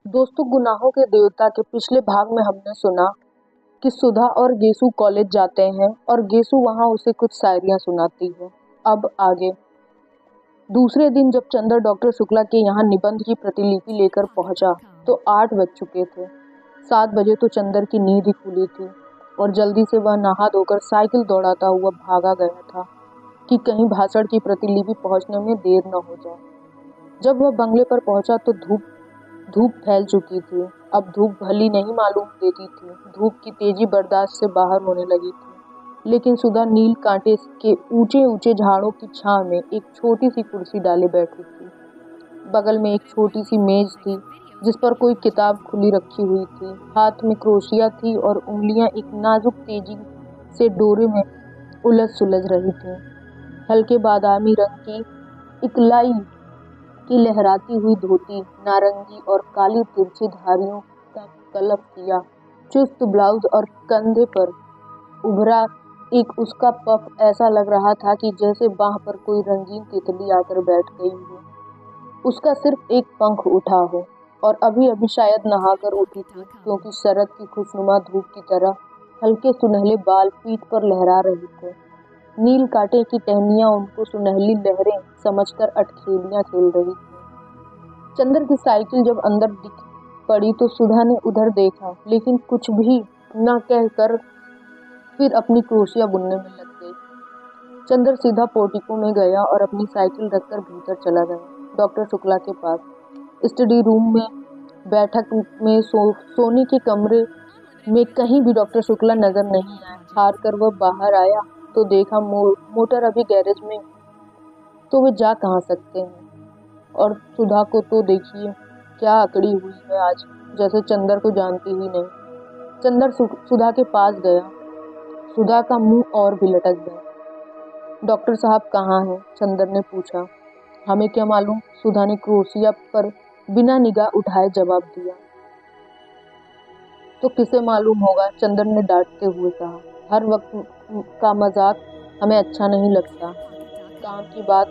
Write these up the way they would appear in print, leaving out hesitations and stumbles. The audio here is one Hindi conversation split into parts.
दोस्तों, गुनाहों के देवता के पिछले भाग में हमने सुना कि सुधा और गेसु कॉलेज जाते हैं और गेसु वहां उसे कुछ शायरियां सुनाती है। अब आगे। दूसरे दिन जब चंदर डॉक्टर शुक्ला के यहाँ निबंध की प्रतिलिपि लेकर पहुंचा तो 8 बज चुके थे। 7 बजे तो चंदर की नींद ही खुली थी और जल्दी से वह नहा धोकर साइकिल दौड़ाता हुआ भागा गया था कि कहीं भाषण की प्रतिलिपि पहुंचने में देर न हो जाए। जब वह बंगले पर पहुंचा तो धूप फैल चुकी थी। अब धूप भली नहीं मालूम देती थी। धूप की तेजी बर्दाश्त से बाहर होने लगी थी, लेकिन सुधा नील कांटे के ऊंचे ऊंचे झाड़ों की छांव में एक छोटी सी कुर्सी डाले बैठी थी। बगल में एक छोटी सी मेज थी जिस पर कोई किताब खुली रखी हुई थी। हाथ में क्रोशिया थी और उंगलियां एक नाजुक तेजी से डोरे में उलझ सुलझ रही थी। हल्के बादामी रंग की इकलाई की लहराती हुई धोती, नारंगी और काली तिरछी धारियों का कलफ किया चुस्त ब्लाउज और कंधे पर उभरा एक उसका पफ ऐसा लग रहा था कि जैसे बाह पर कोई रंगीन तितली आकर बैठ गई हो। उसका सिर्फ एक पंख उठा हो और अभी अभी शायद नहाकर उठी थी, क्योंकि शरद की खुशनुमा धूप की तरह हल्के सुनहले बाल पीठ पर लहरा रहे थे। नील कांटे की टहनियां उनको सुनहली लहरें समझकर अटखेलियां खेल रही थी। चंदर की साइकिल जब अंदर दिख पड़ी तो सुधा ने उधर देखा, लेकिन कुछ भी न कहकर फिर अपनी क्रोशिया बुनने में लग गई। चंदर सीधा पोर्टिको में गया और अपनी साइकिल रखकर भीतर चला गया, डॉक्टर शुक्ला के पास। स्टडी रूम में बैठक में सोने के कमरे में कहीं भी डॉक्टर शुक्ला नजर नहीं आए। हार कर वह बाहर आया तो देखा मोटर अभी गैरेज में, तो वे जा कहाँ सकते हैं। और सुधा को तो देखिए, क्या अकड़ी हुई है आज, जैसे चंदर को जानती ही नहीं। चंदर सुधा के पास गया। सुधा का मुंह और भी लटक गया। डॉक्टर साहब कहाँ हैं? चंदर ने पूछा। हमें क्या मालूम, सुधा ने क्रोशिया पर बिना निगाह उठाए जवाब दिया। तो किसे मालूम होगा? चंदर ने डांटते हुए कहा। हर वक्त का मजाक हमें अच्छा नहीं लगता। काम की बात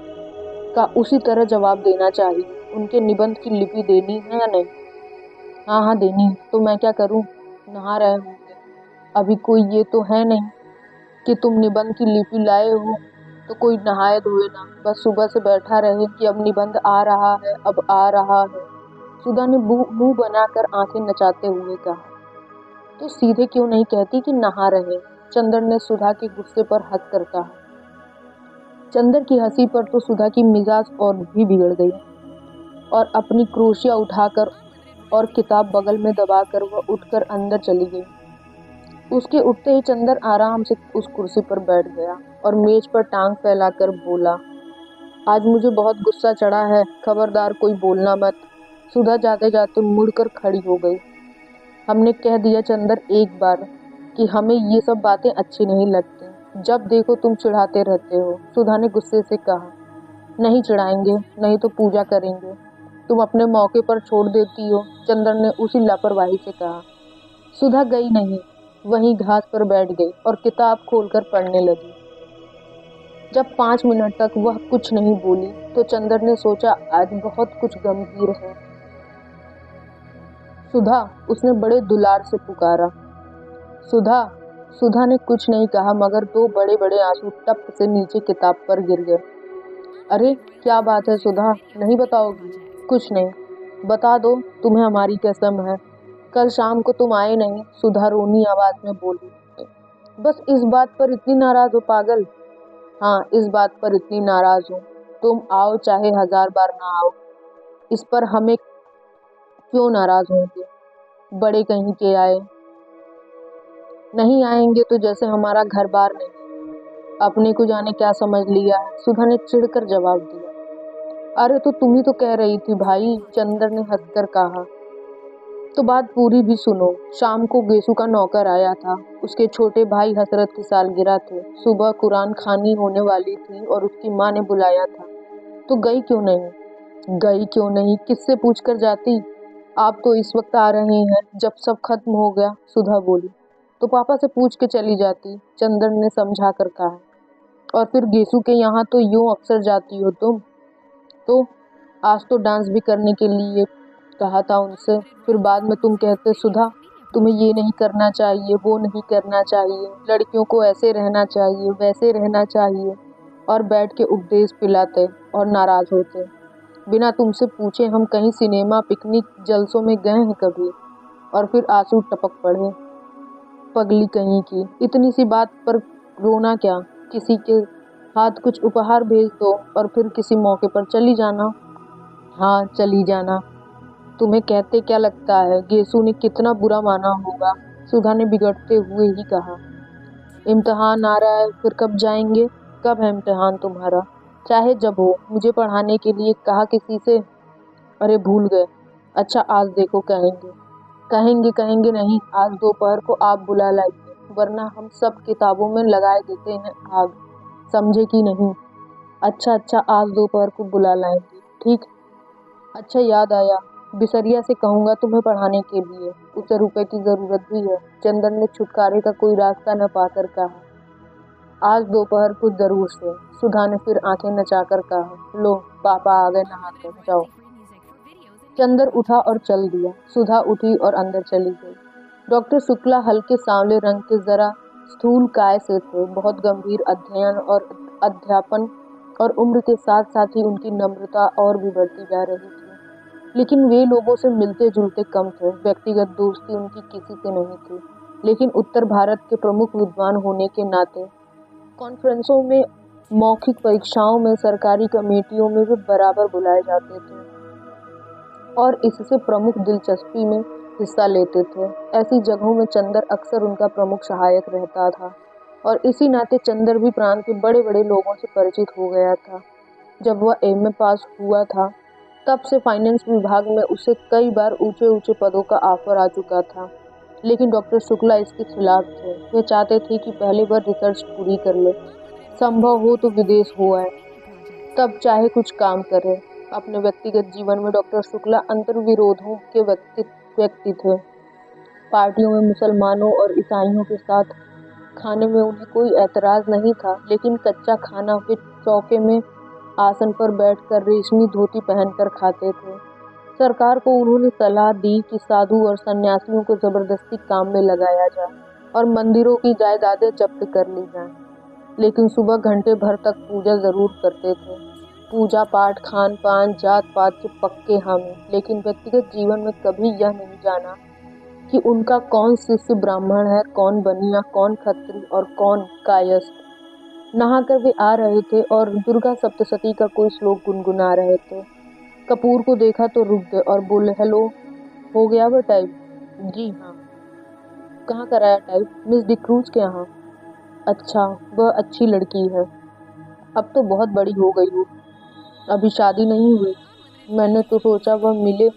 का उसी तरह जवाब देना चाहिए। उनके निबंध की लिपि देनी है या नहीं? हाँ हाँ देनी है। तो मैं क्या करूं? नहा रहे होंगे। अभी कोई ये तो है नहीं कि तुम निबंध की लिपि लाए हो तो कोई नहाए धोए ना, बस सुबह से बैठा रहे कि अब निबंध आ रहा है, अब आ रहा है। सुधा ने मुंह बनाकर आंखें नचाते हुए कहा। तो सीधे क्यों नहीं कहती कि नहा रहे? चंदर ने सुधा के गुस्से पर हंस कर कहा। चंदर की हंसी पर तो सुधा की मिजाज और भी बिगड़ गई और अपनी क्रोशिया उठाकर और किताब बगल में दबाकर वह उठकर अंदर चली गई। उसके उठते ही चंदर आराम से उस कुर्सी पर बैठ गया और मेज पर टांग फैलाकर बोला, आज मुझे बहुत गुस्सा चढ़ा है, खबरदार कोई बोलना मत। सुधा जाते जाते मुड़कर खड़ी हो गई। हमने कह दिया चंदर एक बार कि हमें ये सब बातें अच्छी नहीं लगती। जब देखो तुम चिढ़ाते रहते हो। सुधा ने गुस्से से कहा। नहीं चिढ़ाएंगे, नहीं तो पूजा करेंगे। तुम अपने मौके पर छोड़ देती हो, चंदर ने उसी लापरवाही से कहा। सुधा गई नहीं, वहीं घास पर बैठ गई और किताब खोलकर पढ़ने लगी। जब 5 मिनट तक वह कुछ नहीं बोली तो चंदर ने सोचा आज बहुत कुछ गंभीर है। सुधा, उसने बड़े दुलार से पुकारा। सुधा। सुधा ने कुछ नहीं कहा मगर 2 बड़े बड़े आंसू टप से नीचे किताब पर गिर गए। अरे क्या बात है सुधा, नहीं बताओगी? कुछ नहीं। बता दो, तुम्हें हमारी कसम है। कल शाम को तुम आए नहीं, सुधा रोनी आवाज में बोली। बस इस बात पर इतनी नाराज हो पागल? हाँ, इस बात पर इतनी नाराज हूँ। तुम आओ चाहे 1000 बार ना आओ, इस पर हमें क्यों नाराज होंगे? बड़े कहीं के आए। नहीं आएंगे तो जैसे हमारा घर बार नहीं। अपने को जाने क्या समझ लिया है, सुधा ने चिढ़कर जवाब दिया। अरे तो तुम ही तो कह रही थी भाई, चंदर ने हंसकर कहा। तो बात पूरी भी सुनो। शाम को गेसु का नौकर आया था। उसके छोटे भाई हसरत की सालगिरह थी। सुबह कुरान खानी होने वाली थी और उसकी माँ ने बुलाया था। तो गई क्यों नहीं? गई क्यों नहीं, किससे पूछ कर जाती? आप तो इस वक्त आ रहे हैं जब सब खत्म हो गया, सुधा बोली। तो पापा से पूछ के चली जाती, चंदर ने समझा कर कहा। और फिर गेसु के यहाँ तो यूं अक्सर जाती हो तुम। तो आज तो डांस भी करने के लिए कहा था उनसे। फिर बाद में तुम कहते सुधा तुम्हें ये नहीं करना चाहिए, वो नहीं करना चाहिए, लड़कियों को ऐसे रहना चाहिए, वैसे रहना चाहिए, और बैठ के उपदेश पिलाते और नाराज होते। बिना तुमसे पूछे हम कहीं सिनेमा, पिकनिक, जलसों में गए हैं कभी? और फिर आंसू टपक पड़े। पगली कहीं की, इतनी सी बात पर रोना क्या? किसी के हाथ कुछ उपहार भेज दो और फिर किसी मौके पर चली जाना। हाँ, चली जाना। तुम्हें कहते क्या लगता है गेसू ने कितना बुरा माना होगा? सुधा ने बिगड़ते हुए ही कहा। इम्तिहान आ रहा है, फिर कब जाएंगे? कब है इम्तिहान तुम्हारा? चाहे जब हो। मुझे पढ़ाने के लिए कहा किसी से? अरे भूल गए। अच्छा आज देखो कहेंगे। कहेंगे कहेंगे नहीं, आज दोपहर को आप बुला लाइए, वरना हम सब किताबों में लगाए देते हैं आग। समझे कि नहीं? अच्छा अच्छा, आज दोपहर को बुला लाएंगे, ठीक। अच्छा याद आया, बिसरिया से कहूँगा तुम्हें पढ़ाने के लिए, उसे रुपए की जरूरत भी है। चंदन ने छुटकारे का कोई रास्ता न पाकर कहा। आज दोपहर को जरूर से। सुधा ने फिर आंखें नचाकर कहा। लो पापा आ गए नहाकर, जाओ। चंदर उठा और चल दिया। सुधा उठी और अंदर चली गई। डॉक्टर शुक्ला हल्के सांवले रंग के, जरा स्थूल काय से थे। बहुत गंभीर अध्ययन और अध्यापन और उम्र के साथ साथ ही उनकी नम्रता और भी बढ़ती जा रही थी। लेकिन वे लोगों से मिलते जुलते कम थे। व्यक्तिगत दोस्ती उनकी किसी से नहीं थी, लेकिन उत्तर भारत के प्रमुख विद्वान होने के नाते कॉन्फ्रेंसों में, मौखिक परीक्षाओं में, सरकारी कमेटियों में वे बराबर बुलाए जाते थे और इससे प्रमुख दिलचस्पी में हिस्सा लेते थे। ऐसी जगहों में चंदर अक्सर उनका प्रमुख सहायक रहता था और इसी नाते चंदर भी प्रांत के बड़े बड़े लोगों से परिचित हो गया था। जब वह एमए पास हुआ था तब से फाइनेंस विभाग में उसे कई बार ऊंचे ऊंचे पदों का ऑफर आ चुका था, लेकिन डॉक्टर शुक्ला इसके खिलाफ थे। वे चाहते थे कि पहले वह रिसर्च पूरी कर ले, संभव हो तो विदेश हो आए, तब चाहे कुछ काम करे। अपने व्यक्तिगत जीवन में डॉक्टर शुक्ला अंतर्विरोधों के व्यक्ति थे। पार्टियों में मुसलमानों और ईसाइयों के साथ खाने में उन्हें कोई ऐतराज नहीं था, लेकिन कच्चा खाना वे चौके में आसन पर बैठकर रेशमी धोती पहनकर खाते थे। सरकार को उन्होंने सलाह दी कि साधु और सन्यासियों को जबरदस्ती काम में लगाया जाए और मंदिरों की जायदादें जब्त कर ली जाएं, लेकिन सुबह घंटे भर तक पूजा जरूर करते थे। पूजा पाठ, खान पान, जात पात के पक्के हामी, लेकिन व्यक्तिगत जीवन में कभी यह नहीं जाना कि उनका कौन शिष्य ब्राह्मण है, कौन बनिया, कौन खत्री और कौन कायस्थ। नहाकर वे आ रहे थे और दुर्गा सप्तशती का कोई श्लोक गुनगुना रहे थे। कपूर को देखा तो रुक गए और बोले, हेलो, हो गया वह टाइप? जी हाँ। कहाँ कराया टाइप? मिस डिक्रूज के यहाँ। अच्छा, वह अच्छी लड़की है। अब तो बहुत बड़ी हो गई हो। अभी शादी नहीं हुई। मैंने तो सोचा वह मिले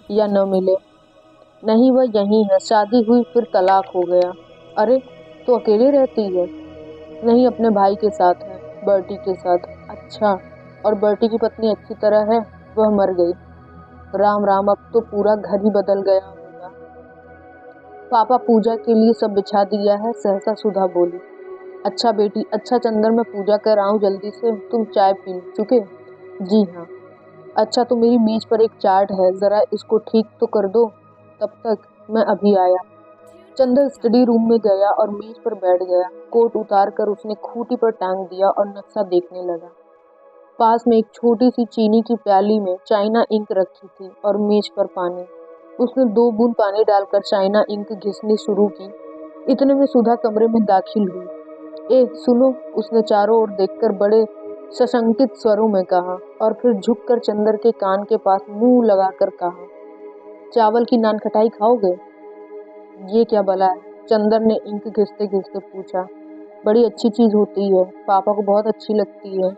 या न मिले। नहीं, वह यहीं है। शादी हुई फिर तलाक हो गया। अरे, तो अकेले रहती है? नहीं, अपने भाई के साथ है, बर्टी के साथ। अच्छा, और बर्टी की पत्नी अच्छी तरह है? वह मर गई। राम राम, अब तो पूरा घर ही बदल गया होगा। पापा पूजा के लिए सब बिछा दिया है, सहसा सुधा बोली। अच्छा बेटी, अच्छा चंदर, मैं पूजा कर आऊं जल्दी से? तुम चाय पी चुके? जी हाँ। अच्छा, तो मेरी मेज पर एक चार्ट है, जरा इसको ठीक तो कर दो। तब तक मैं अभी आया। चंदर स्टडी रूम में गया और मेज पर बैठ गया। कोट उतार कर उसने खूंटी पर टांग दिया और नक्शा देखने लगा। पास में एक छोटी सी चीनी की प्याली में चाइना इंक रखी थी और मेज पर पानी। उसने 2 बूंद पानी डालकर चाइना इंक घिसनी शुरू की। इतने में सुधा कमरे में दाखिल हुई। ए सुनो, उसने चारों ओर देखकर बड़े सशंकित स्वरों में कहा और फिर झुककर चंदर के कान के पास मुंह लगाकर कहा, चावल की नान खटाई खाओगे? ये क्या भला है? चंदर ने इंक घिसते घिसते पूछा। बड़ी अच्छी चीज होती है, पापा को बहुत अच्छी लगती है।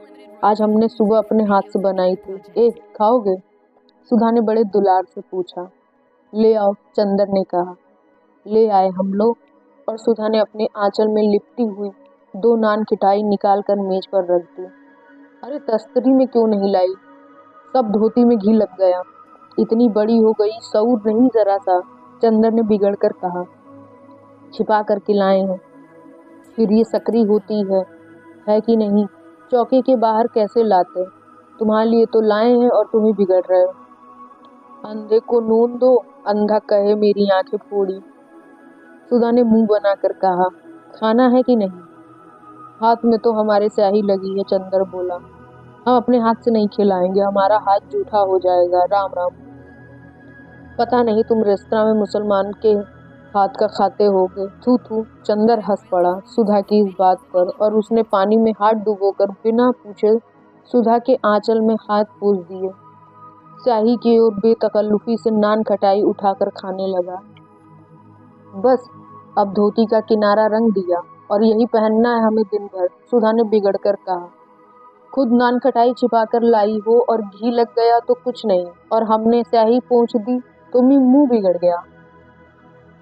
आज हमने सुबह अपने हाथ से बनाई थी। ए, खाओगे? सुधा ने बड़े दुलार से पूछा। ले आओ, चंदर ने कहा। ले आए हम लोग, और सुधा ने अपने आंचल में लिपटी हुई 2 नान खिटाई निकाल कर मेज पर रख दी। अरे तस्तरी में क्यों नहीं लाई? सब धोती में घी लग गया। इतनी बड़ी हो गई, सऊर नहीं जरा सा? चंदर ने बिगड़ कर कहा। छिपा करके लाए हैं। फिर ये सकरी होती है कि नहीं? चौके के बाहर कैसे लाते? तुम्हारे लिए तो लाए हैं और तुम ही बिगड़ रहे हो। अंधे को नून दो, अंधा कहे मेरी आंखें फोड़ी। सुधा ने मुंह बनाकर कहा, खाना है कि नहीं? हाथ में तो हमारे स्याही लगी है, चंदर बोला। हम अपने हाथ से नहीं खिलाएंगे, हमारा हाथ जूठा हो जाएगा। राम राम। पता नहीं तुम रेस्तरां में मुसलमान के हाथ का खाते होगे। थू थू। चंदर हंस पड़ा सुधा की इस बात पर, और उसने पानी में हाथ डुबोकर बिना पूछे सुधा के आंचल में हाथ पूछ दिए। स्याही की ओर बेतकल्लुफी से नान खटाई उठाकर खाने लगा। बस अब धोती का किनारा रंग दिया और यही पहनना है हमें दिन भर, सुधा ने बिगड़ कर कहा। खुद नान खटाई छिपाकर लाई हो और घी लग गया तो कुछ नहीं, और हमने स्याही पोंछ दी तो मुंह बिगड़ गया।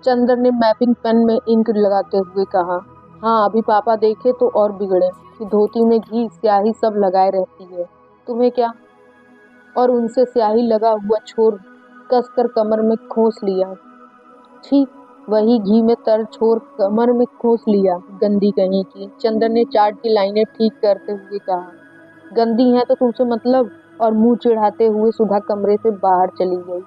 चंदर ने मैपिंग पेन में इंक लगाते हुए कहा। हाँ, अभी पापा देखे तो और बिगड़े कि धोती में घी स्याही सब लगाए रहती है, तुम्हें क्या? और उनसे स्याही लगा हुआ छोर कसकर कमर में खोस लिया। ठीक वही घी में तर छोर कमर में खोस लिया, गंदी कहीं की। चंदर ने चार्ट की लाइनें ठीक करते हुए कहा। गंदी है तो तुमसे मतलब, और मुंह चिढ़ाते हुए सुधा कमरे से बाहर चली गई।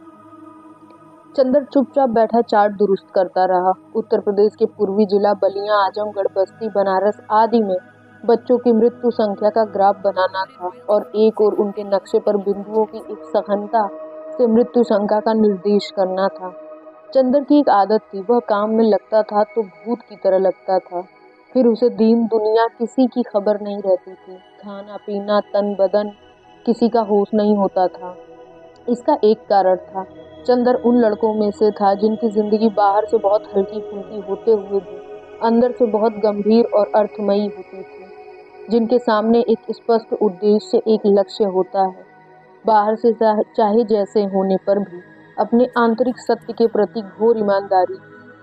चंदर चुपचाप बैठा चार्ट दुरुस्त करता रहा। उत्तर प्रदेश के पूर्वी जिला बलिया, आजमगढ़, बस्ती, बनारस आदि में बच्चों की मृत्यु संख्या का ग्राफ बनाना था और एक और उनके नक्शे पर बिंदुओं की एक सघनता से मृत्यु संख्या का निर्देश करना था। चंदर की एक आदत थी, वह काम में लगता था तो भूत की तरह लगता था, फिर उसे दीन दुनिया किसी की खबर नहीं रहती थी। खाना पीना तन बदन किसी का होश नहीं होता था। इसका एक कारण था, चंदर उन लड़कों में से था जिनकी जिंदगी बाहर से बहुत हल्की फुल्की होते हुए भी अंदर से बहुत गंभीर और अर्थमयी होती थी, जिनके सामने एक स्पष्ट उद्देश्य, एक लक्ष्य होता है। बाहर से चाहे जैसे होने पर भी अपने आंतरिक सत्य के प्रति घोर ईमानदारी,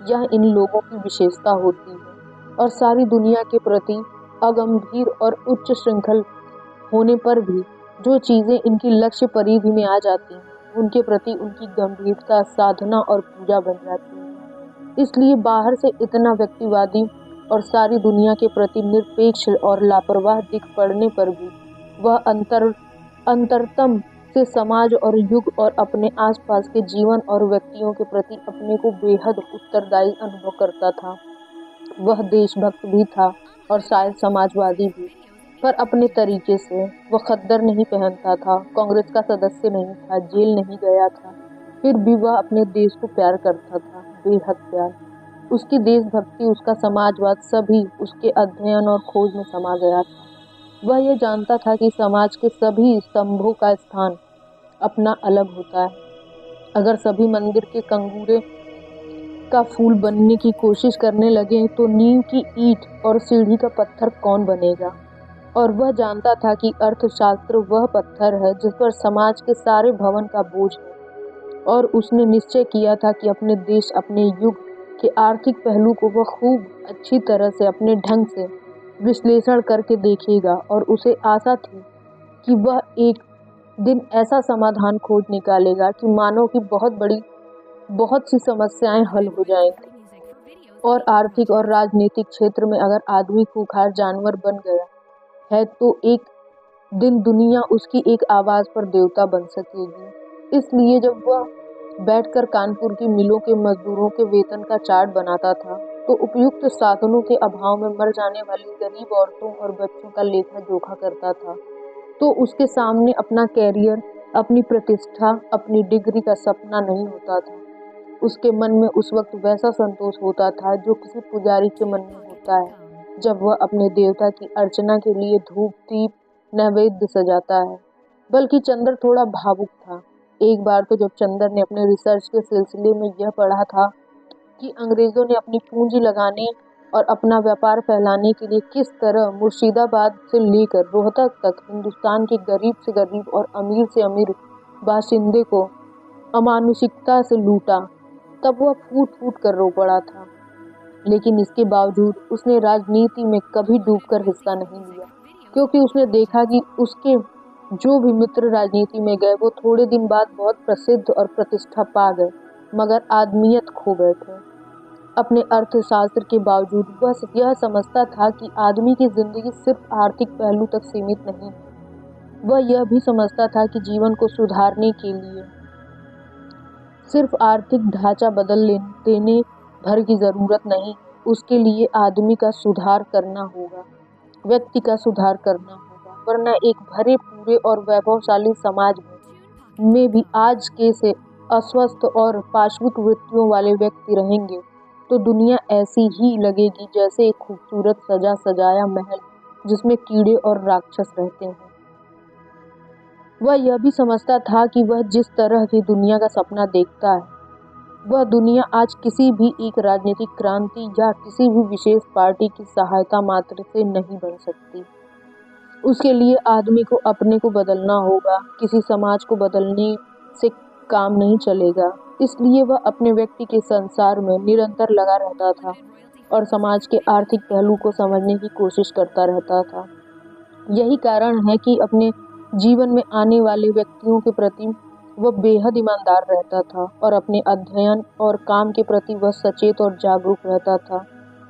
यह इन लोगों की विशेषता होती है। और सारी दुनिया के प्रति अगंभीर और उच्च श्रृंखल होने पर भी जो चीजें इनकी लक्ष्य परिधि में आ जाती हैं, उनके प्रति उनकी गंभीरता साधना और पूजा बन जाती है। इसलिए बाहर से इतना व्यक्तिवादी और सारी दुनिया के प्रति निरपेक्ष और लापरवाह दिख पड़ने पर भी वह अंतरतम से समाज और युग और अपने आसपास के जीवन और व्यक्तियों के प्रति अपने को बेहद उत्तरदायी अनुभव करता था। वह देशभक्त भी था और शायद समाजवादी भी, पर अपने तरीके से। वह खद्दर नहीं पहनता था, कांग्रेस का सदस्य नहीं था, जेल नहीं गया था, फिर भी वह अपने देश को प्यार करता था, बेहद प्यार। उसकी देशभक्ति, उसका समाजवाद सभी उसके अध्ययन और खोज में समा गया था। वह यह जानता था कि समाज के सभी स्तंभों का स्थान अपना अलग होता है। अगर सभी मंदिर के कंगूरे का फूल बनने की कोशिश करने लगे तो नींव की ईंट और सीढ़ी का पत्थर कौन बनेगा? और वह जानता था कि अर्थशास्त्र वह पत्थर है जिस पर समाज के सारे भवन का बोझ है, और उसने निश्चय किया था कि अपने देश, अपने युग के आर्थिक पहलू को वह खूब अच्छी तरह से अपने ढंग से विश्लेषण करके देखेगा, और उसे आशा थी कि वह एक दिन ऐसा समाधान खोज निकालेगा कि मानव की बहुत सी समस्याएं हल हो जाएंगी। और आर्थिक और राजनीतिक क्षेत्र में अगर आदमी खूंखार जानवर बन गया है तो एक दिन दुनिया उसकी एक आवाज पर देवता बन सकेगी। इसलिए जब वह बैठकर कानपुर की मिलों के मजदूरों के वेतन का चार्ट बनाता था तो उपयुक्त साधनों के अभाव में मर जाने वाली गरीब औरतों और बच्चों का लेखा जोखा करता था, तो उसके सामने अपना कैरियर, अपनी प्रतिष्ठा, अपनी डिग्री का सपना नहीं होता था। उसके मन में उस वक्त वैसा संतोष होता था जो किसी पुजारी के मन में होता है जब वह अपने देवता की अर्चना के लिए धूप दीप नैवेद्य सजाता है। बल्कि चंदर थोड़ा भावुक था। एक बार तो जब चंदर ने अपने रिसर्च के सिलसिले में यह पढ़ा था कि अंग्रेजों ने अपनी पूंजी लगाने और अपना व्यापार फैलाने के लिए किस तरह मुर्शिदाबाद से लेकर रोहतक तक हिंदुस्तान के गरीब से गरीब और अमीर से अमीर बाशिंदे को अमानुषिकता से लूटा, तब वह फूट फूट कर रो पड़ा था। लेकिन इसके बावजूद उसने राजनीति में कभी डूबकर हिस्सा नहीं लिया, क्योंकि उसने देखा कि उसके जो भी मित्र राजनीति में गए वो थोड़े दिन बाद बहुत प्रसिद्ध और प्रतिष्ठा पा गए, मगर आदमियत खो बैठे। अपने अर्थशास्त्र के बावजूद वह यह समझता था कि आदमी की जिंदगी सिर्फ आर्थिक पहलू तक सीमित नहीं है। वह यह भी समझता था कि जीवन को सुधारने के लिए सिर्फ आर्थिक ढांचा देने भर की ज़रूरत नहीं, उसके लिए आदमी का सुधार करना होगा, व्यक्ति का सुधार करना होगा, वरना एक भरे पूरे और वैभवशाली समाज में भी आज के से अस्वस्थ और पाशविक वृत्तियों वाले व्यक्ति रहेंगे तो दुनिया ऐसी ही लगेगी जैसे एक खूबसूरत सजा सजाया महल जिसमें कीड़े और राक्षस रहते हैं। वह यह भी समझता था कि वह जिस तरह की दुनिया का सपना देखता है, वह दुनिया आज किसी भी एक राजनीतिक क्रांति या किसी भी विशेष पार्टी की सहायता मात्र से नहीं बन सकती। उसके लिए आदमी को अपने को बदलना होगा, किसी समाज को बदलने से काम नहीं चलेगा। इसलिए वह अपने व्यक्ति के संसार में निरंतर लगा रहता था और समाज के आर्थिक पहलू को समझने की कोशिश करता रहता था। यही कारण है कि अपने जीवन में आने वाले व्यक्तियों के प्रति वह बेहद ईमानदार रहता था और अपने अध्ययन और काम के प्रति वह सचेत और जागरूक रहता था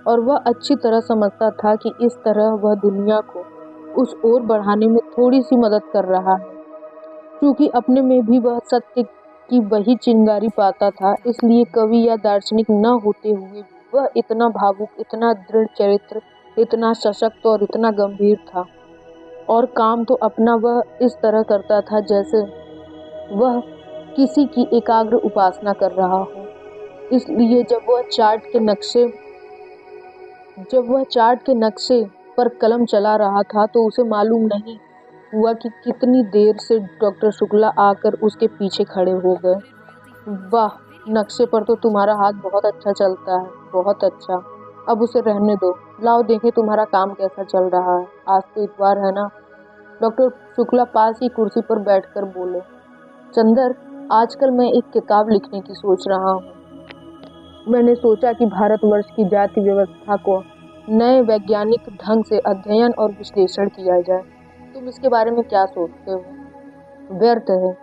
और वह अच्छी तरह समझता था कि इस तरह वह दुनिया को उस ओर बढ़ाने में थोड़ी सी मदद कर रहा है। क्योंकि अपने में भी वह सत्य की वही चिंगारी पाता था, इसलिए कवि या दार्शनिक न होते हुए भी वह इतना भावुक, इतना दृढ़ चरित्र, इतना सशक्त और इतना गंभीर था। और काम तो अपना वह इस तरह करता था जैसे वह किसी की एकाग्र उपासना कर रहा हो। इसलिए जब वह चार्ट के नक्शे पर कलम चला रहा था तो उसे मालूम नहीं हुआ कि कितनी देर से डॉक्टर शुक्ला आकर उसके पीछे खड़े हो गए। वाह, नक्शे पर तो तुम्हारा हाथ बहुत अच्छा चलता है, बहुत अच्छा। अब उसे रहने दो, लाओ देखें तुम्हारा काम कैसा चल रहा है। आज तो इतवार है ना। डॉक्टर शुक्ला पास ही कुर्सी पर बैठकर बोले, चंदर, आजकल मैं एक किताब लिखने की सोच रहा हूँ। मैंने सोचा कि भारतवर्ष की जाति व्यवस्था को नए वैज्ञानिक ढंग से अध्ययन और विश्लेषण किया जाए। तुम इसके बारे में क्या सोचते हो? व्यर्थ है।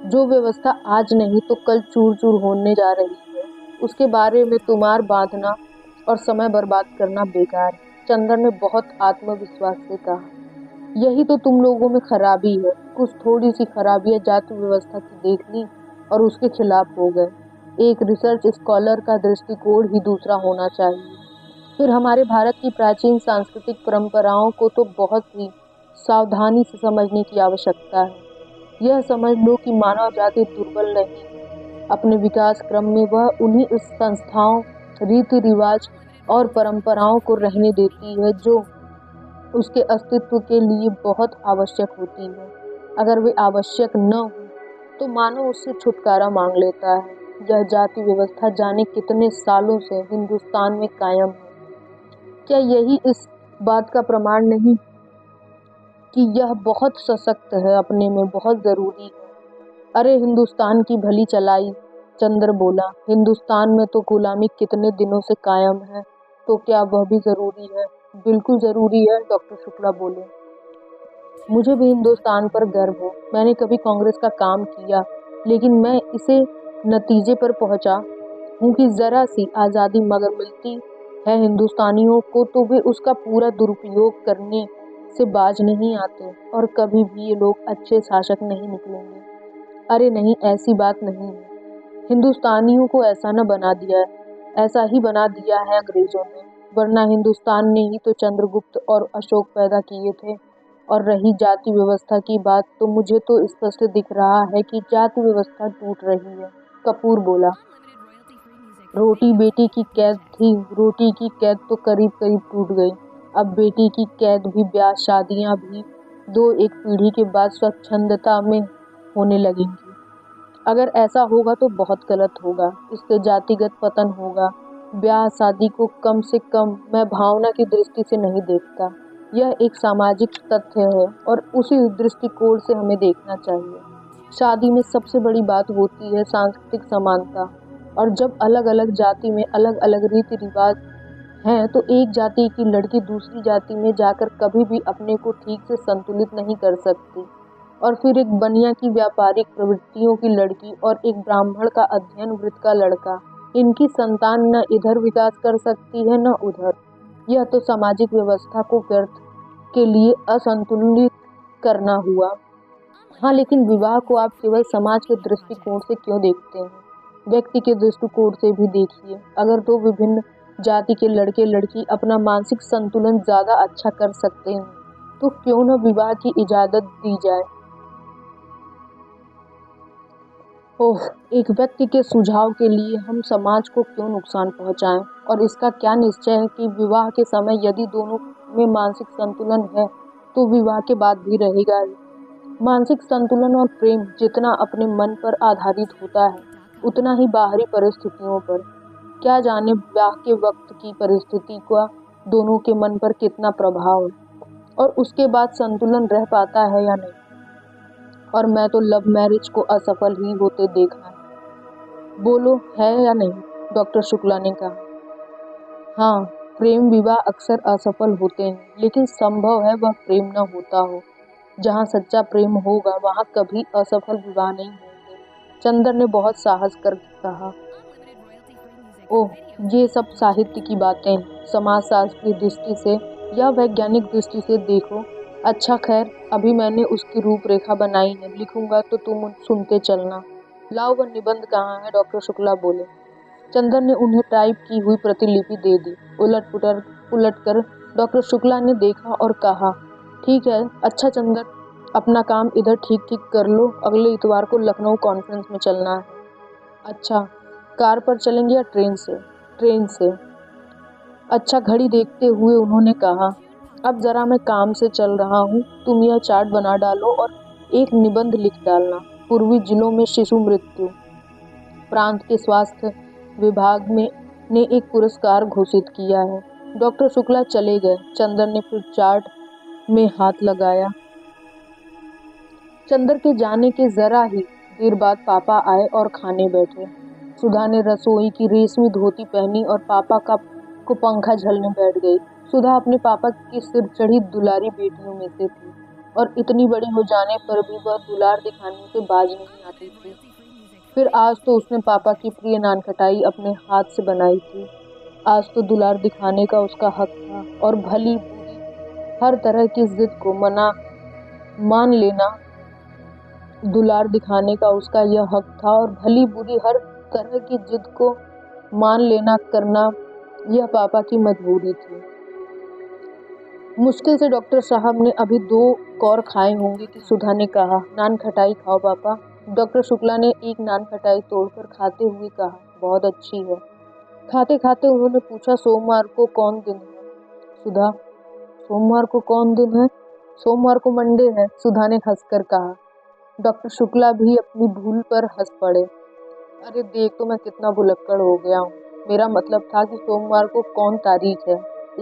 जो व्यवस्था आज नहीं तो कल चूर चूर होने जा रही है, उसके बारे में तुम्हार बांधना और समय बर्बाद करना बेकार। चंदर ने बहुत आत्मविश्वास से कहा, यही तो तुम लोगों में खराबी है। कुछ थोड़ी सी खराबियां जाति व्यवस्था की देख ली और उसके खिलाफ हो गए। एक रिसर्च स्कॉलर का दृष्टिकोण ही दूसरा होना चाहिए। फिर हमारे भारत की प्राचीन सांस्कृतिक परंपराओं को तो बहुत ही सावधानी से समझने की आवश्यकता है। यह समझ लो कि मानव जाति दुर्बल नहीं है। अपने विकास क्रम में वह उन्हीं संस्थाओं, रीति रिवाज और परंपराओं को रहने देती है जो उसके अस्तित्व के लिए बहुत आवश्यक होती है। अगर वे आवश्यक न हो तो मानव उससे छुटकारा मांग लेता है। यह जाति व्यवस्था जाने कितने सालों से हिंदुस्तान में कायम है। क्या यही इस बात का प्रमाण नहीं कि यह बहुत सशक्त है, अपने में बहुत जरूरी है? अरे हिंदुस्तान की भली चलाई, चंद्र बोला। हिंदुस्तान में तो गुलामी कितने दिनों से कायम है, तो क्या वह भी जरूरी है? बिल्कुल जरूरी है, डॉक्टर शुक्ला बोले। मुझे भी हिंदुस्तान पर गर्व है। मैंने कभी कांग्रेस का काम किया, लेकिन मैं इसे नतीजे पर पहुंचा हूँ कि जरा सी आज़ादी मगर मिलती है हिंदुस्तानियों को तो वे उसका पूरा दुरुपयोग करने से बाज नहीं आते और कभी भी ये लोग अच्छे शासक नहीं निकलेंगे। अरे नहीं, ऐसी बात नहीं है। हिंदुस्तानियों को ऐसा ऐसा ही बना दिया है अंग्रेजों ने, वरना हिंदुस्तान ने ही तो चंद्रगुप्त और अशोक पैदा किए थे। और रही जाति व्यवस्था की बात, तो मुझे तो स्पष्ट दिख रहा है कि जाति व्यवस्था टूट रही है। कपूर बोला, रोटी बेटी की कैद थी, रोटी की कैद तो करीब करीब टूट गई। अब बेटी की कैद भी, ब्याह शादियां भी दो एक पीढ़ी के बाद स्वच्छंदता में होने लगेंगी। अगर ऐसा होगा तो बहुत गलत होगा, इससे जातिगत पतन होगा। ब्याह शादी को कम से कम मैं भावना की दृष्टि से नहीं देखता, यह एक सामाजिक तथ्य है और उसी दृष्टिकोण से हमें देखना चाहिए। शादी में सबसे बड़ी बात होती है सांस्कृतिक समानता, और जब अलग अलग जाति में अलग अलग रीति रिवाज हैं तो एक जाति की लड़की दूसरी जाति में जाकर कभी भी अपने को ठीक से संतुलित नहीं कर सकती। और फिर एक बनिया की व्यापारिक प्रवृत्तियों की लड़की और एक ब्राह्मण का अध्ययन वृत्त का लड़का, इनकी संतान न इधर विकास कर सकती है न उधर। यह तो सामाजिक व्यवस्था को व्यर्थ के लिए असंतुलित करना हुआ। हाँ, लेकिन विवाह को आप केवल समाज के दृष्टिकोण से क्यों देखते हैं? व्यक्ति के दृष्टिकोण से भी देखिए, अगर दो विभिन्न जाति के लड़के लड़की अपना मानसिक संतुलन ज़्यादा अच्छा कर सकते हैं तो क्यों न विवाह की इजाज़त दी जाए। ओह, एक व्यक्ति के सुझाव के लिए हम समाज को क्यों नुकसान पहुंचाएं, और इसका क्या निश्चय है कि विवाह के समय यदि दोनों में मानसिक संतुलन है तो विवाह के बाद भी रहेगा ही। मानसिक संतुलन और प्रेम जितना अपने मन पर आधारित होता है उतना ही बाहरी परिस्थितियों पर। क्या जाने विवाह के वक्त की परिस्थिति का दोनों के मन पर कितना प्रभाव है और उसके बाद संतुलन रह पाता है या नहीं। और मैं तो लव मैरिज को असफल ही होते देखा है। बोलो, है या नहीं? डॉक्टर शुक्ला ने कहा। हाँ, प्रेम विवाह अक्सर असफल होते हैं, लेकिन संभव है वह प्रेम न होता हो। जहाँ सच्चा प्रेम होगा वहाँ कभी असफल विवाह नहीं होंगे। चंदर ने बहुत साहस कर कहा। ओह, ये सब साहित्य की बातें हैं। समाजशास्त्रीय दृष्टि से या वैज्ञानिक दृष्टि से देखो। अच्छा खैर, अभी मैंने उसकी रूपरेखा बनाई है, लिखूंगा तो तुम सुनते चलना। लाओ, वह निबंध कहाँ है? डॉक्टर शुक्ला बोले। चंदर ने उन्हें टाइप की हुई प्रतिलिपि दे दी। उलट कर डॉक्टर शुक्ला ने देखा और कहा, ठीक है। अच्छा चंदर, अपना काम इधर ठीक ठीक कर लो, अगले इतवार को लखनऊ कॉन्फ्रेंस में चलना है। अच्छा, कार पर चलेंगे या ट्रेन से? ट्रेन से। अच्छा, घड़ी देखते हुए उन्होंने कहा, अब जरा मैं काम से चल रहा हूँ, तुम यह चार्ट बना डालो और एक निबंध लिख डालना। पूर्वी जिलों में शिशु मृत्यु। प्रांत के स्वास्थ्य विभाग ने एक पुरस्कार घोषित किया है। डॉक्टर शुक्ला चले गए। चंदर ने फिर चार्ट में हाथ लगाया। चंदर के जाने के जरा ही देर बाद पापा आए और खाने बैठे। सुधा ने रसोई की रेशमी धोती पहनी और पापा को पंखा झलने बैठ गई। सुधा अपने पापा की सिर चढ़ी दुलारी बेटियों में से थी और इतनी बड़ी हो जाने पर भी वह दुलार दिखाने से बाज नहीं आती थी। फिर आज तो उसने पापा की प्रिय नान खटाई अपने हाथ से बनाई थी। आज तो दुलार दिखाने का उसका हक था और भली बुरी हर तरह की जिद को मान लेना दुलार दिखाने का उसका यह हक था और भली बुरी हर तरह की जिद को मान लेना करना यह पापा की मजबूरी थी। मुश्किल से डॉक्टर साहब ने अभी 2 कौर खाए होंगे कि सुधा ने कहा, नान खटाई खाओ पापा। डॉक्टर शुक्ला ने एक नान खटाई तोड़कर खाते हुए कहा, बहुत अच्छी है। खाते खाते उन्होंने पूछा, सोमवार को कौन दिन है? सुधा, सोमवार को कौन दिन है? सोमवार को मंडे है, सुधा ने हंसकर कहा। डॉक्टर शुक्ला भी अपनी भूल पर हंस पड़े। अरे देख तो मैं कितना भुलक्कड़ हो गया हूँ। मेरा मतलब था कि सोमवार को कौन तारीख है?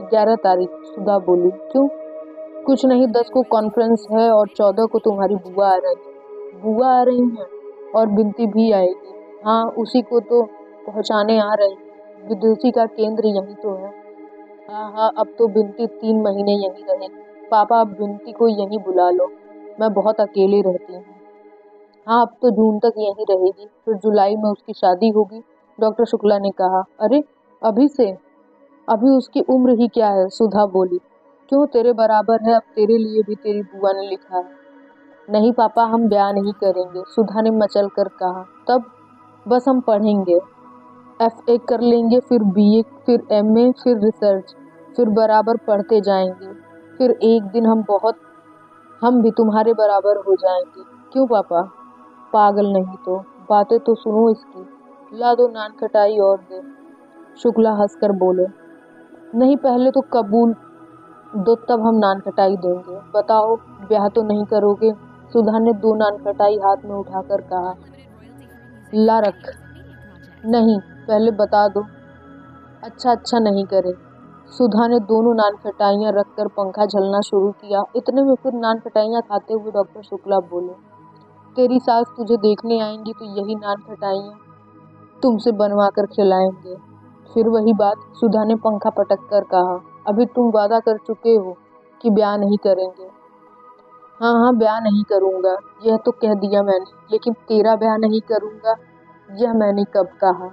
11 तारीख, सुधा बोली। क्यों? कुछ नहीं, 10 को कॉन्फ्रेंस है और 14 को तुम्हारी बुआ आ रही। बुआ आ रही हैं और बिनती भी आएगी। हाँ, उसी को तो पहुँचाने आ रही। विदुषी का केंद्र यही तो है। हाँ, अब तो बिनती 3 महीने यहीं रहेगी। पापा, अब बिनती को यहीं बुला लो, मैं बहुत अकेली रहती हूँ। हाँ, अब तो जून तक यहीं रहेगी, फिर जुलाई में उसकी शादी होगी, डॉक्टर शुक्ला ने कहा। अरे, अभी से? अभी उसकी उम्र ही क्या है? सुधा बोली। क्यों, तेरे बराबर है, अब तेरे लिए भी तेरी बुआ ने लिखा है। नहीं पापा, हम ब्याह नहीं करेंगे, सुधा ने मचल कर कहा। तब? बस हम पढ़ेंगे, FA कर लेंगे, फिर BA, फिर MA, फिर रिसर्च, फिर बराबर पढ़ते जाएंगे। फिर एक दिन हम भी तुम्हारे बराबर हो जाएंगे। क्यों पापा? पागल नहीं तो, बातें तो सुनो इसकी। ला दो नान खटाई और दे। शुक्ला हंसकर बोले, नहीं, पहले तो कबूल दो, तब हम नान खटाई देंगे। बताओ, ब्याह तो नहीं करोगे? सुधा ने 2 नान खटाई हाथ में उठाकर कहा। ला रख। नहीं, पहले बता दो। अच्छा, नहीं करे। सुधा ने दोनों नान खटाइयाँ रखकर पंखा झलना शुरू किया। इतने में फिर नान खटाइयाँ खाते हुए डॉक्टर शुक्ला बोले, तेरी सास तुझे देखने आएंगी तो यही नान खटाइयाँ तुमसे बनवा कर खिलाएंगे। फिर वही बात, सुधा ने पंखा पटक कर कहा। अभी तुम वादा कर चुके हो कि ब्याह नहीं करेंगे। हाँ, ब्याह नहीं करूँगा, यह तो कह दिया मैंने, लेकिन तेरा ब्याह नहीं करूँगा, यह मैंने कब कहा?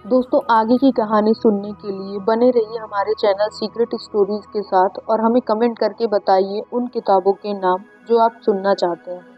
दोस्तों, आगे की कहानी सुनने के लिए बने रहिए हमारे चैनल सीक्रेट स्टोरीज के साथ और हमें कमेंट करके बताइए उन किताबों के नाम जो आप सुनना चाहते हैं।